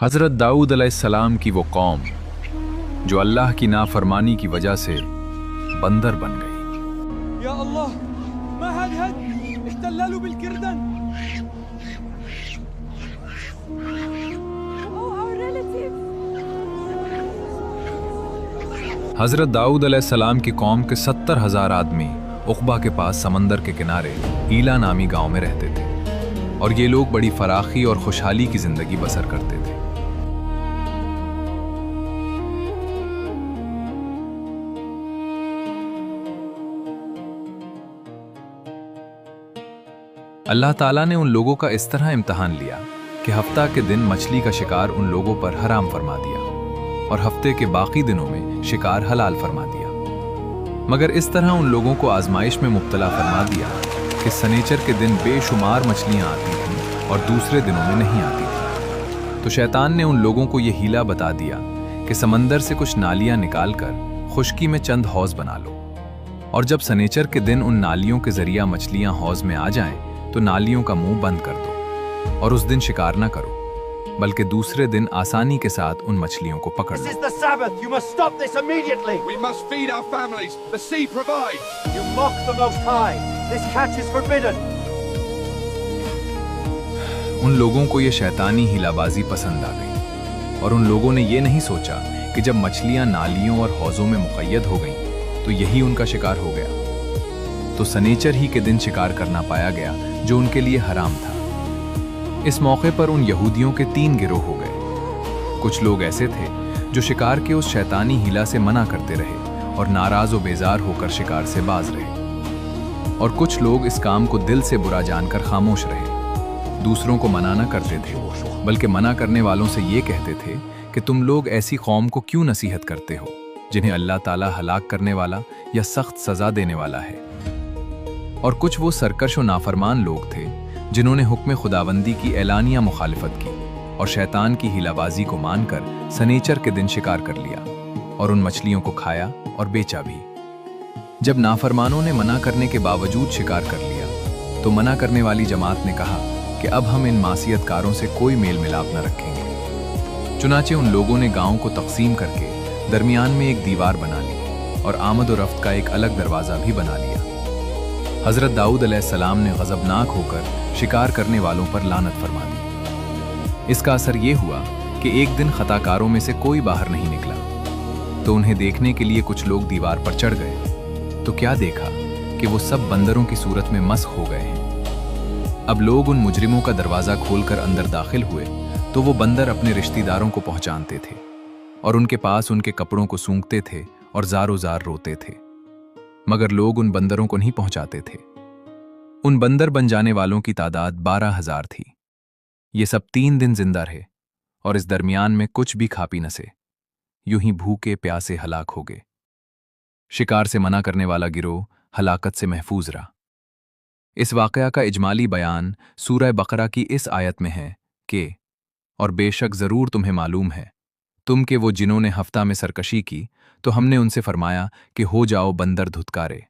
हज़रत दाऊद अलैहिस्सलाम की वो कौम जो अल्लाह की नाफरमानी की वजह से बंदर बन गई। या अल्लाह ما هاد احتلالوا بالكردن. Oh, our relatives. हज़रत दाऊद अलैहिस्सलाम की कौम के 70,000 आदमी उक़बा के पास समंदर के किनारे ईला नामी गांव में रहते थे और ये लोग बड़ी फराखी और खुशहाली की ज़िंदगी बसर करते थे। अल्लाह ताला ने उन लोगों का इस तरह इम्तहान लिया कि हफ्ता के दिन मछली का शिकार उन लोगों पर हराम फरमा दिया और हफ्ते के बाकी दिनों में शिकार हलाल फरमा दिया। मगर इस तरह उन लोगों को आजमाइश में मुब्तला फरमा दिया कि सनेचर के दिन बेशुमार मछलियां आती थीं और दूसरे दिनों में नहीं आती थीं। तो शैतान ने उन लोगों को यह हीला बता दिया कि समंदर से कुछ नालियां निकालकर खुश्की में चंद हौज बना लो, और जब सनेचर के दिन उन नालियों के जरिया मछलियां हौज में आ जाएं तो नालियों का मुंह बंद कर दो और उस दिन शिकार न करो, बल्कि दूसरे दिन आसानी के साथ उन मछलियों को पकड़ लो। This is the Sabbath. You must stop this immediately. We must feed our families. The sea provides. You mock the Most High. This catch is forbidden. उन लोगों को ये शैतानी हिलाबाजी पसंद आ गई और उन लोगों ने ये नहीं सोचा कि जब मछलियां नालियों और हौजों में मुक़य्यद हो गईं तो यही उनका शिकार हो गया। तो सनीचर ही के दिन शिकार करना पाया गया जो उनके लिए हराम था। इस मौके पर उन यहूदियों के 3 गिरोह हो गए। कुछ लोग ऐसे थे जो शिकार के उस शैतानी हिला से मना करते रहे और नाराज और बेजार होकर शिकार से बाज रहे, और कुछ लोग इस काम को दिल से बुरा जानकर खामोश रहे। दूसरों को मना न करते थे, बल्कि मना करने वालों से ये कहते थे कि तुम लोग ऐसी कौम को क्यों नसीहत करते हो जिन्हें अल्लाह ताला हलाक करने वाला या सख्त सजा देने वाला है। और कुछ वो सरकश और नाफरमान लोग थे जिन्होंने हुक्म खुदाबंदी की एलानिया मुखालिफत की और शैतान की हिलाबाजी को मानकर सनेचर के दिन शिकार कर लिया और उन मछलियों को खाया और बेचा भी। जब नाफरमानों ने मना करने के बावजूद शिकार कर लिया तो मना करने वाली जमात ने कहा कि अब हम इन मासियतकारों से कोई मेल मिलाप न रखेंगे। चुनाचे उन लोगों ने गांव को तकसीम करके दरमियान में एक दीवार बना ली और आमद और रफ्त का एक अलग दरवाज़ा भी बना लिया। हज़रत दाऊद अलैहिस्सलाम ने गज़बनाक होकर शिकार करने वालों पर लानत फरमा दी। इसका असर ये हुआ कि एक दिन खताकारों में से कोई बाहर नहीं निकला तो उन्हें देखने के लिए कुछ लोग दीवार पर चढ़ गए तो क्या देखा कि वो सब बंदरों की सूरत में मस्ख हो गए हैं। अब लोग उन मुजरिमों का दरवाज़ा खोलकर अंदर दाखिल हुए तो वो बंदर अपने रिश्तेदारों को पहुंचाते थे और उनके पास उनके कपड़ों को सूंघते थे और ज़ारो ज़ार रोते थे, मगर लोग उन बंदरों को नहीं पहुंचाते थे। उन बंदर बन जाने वालों की तादाद 12,000 थी। ये सब 3 दिन जिंदा रहे और इस दरमियान में कुछ भी खा पी न से, यूं ही भूखे प्यासे हलाक हो गए। शिकार से मना करने वाला गिरोह हलाकत से महफूज रहा। इस वाक़या का इजमाली बयान सूरह बकरा की इस आयत में है कि और बेशक ज़रूर तुम्हें मालूम है तुम के वो जिन्होंने हफ्ता में सरकशी की तो हमने उनसे फरमाया कि हो जाओ बंदर धुतकारे।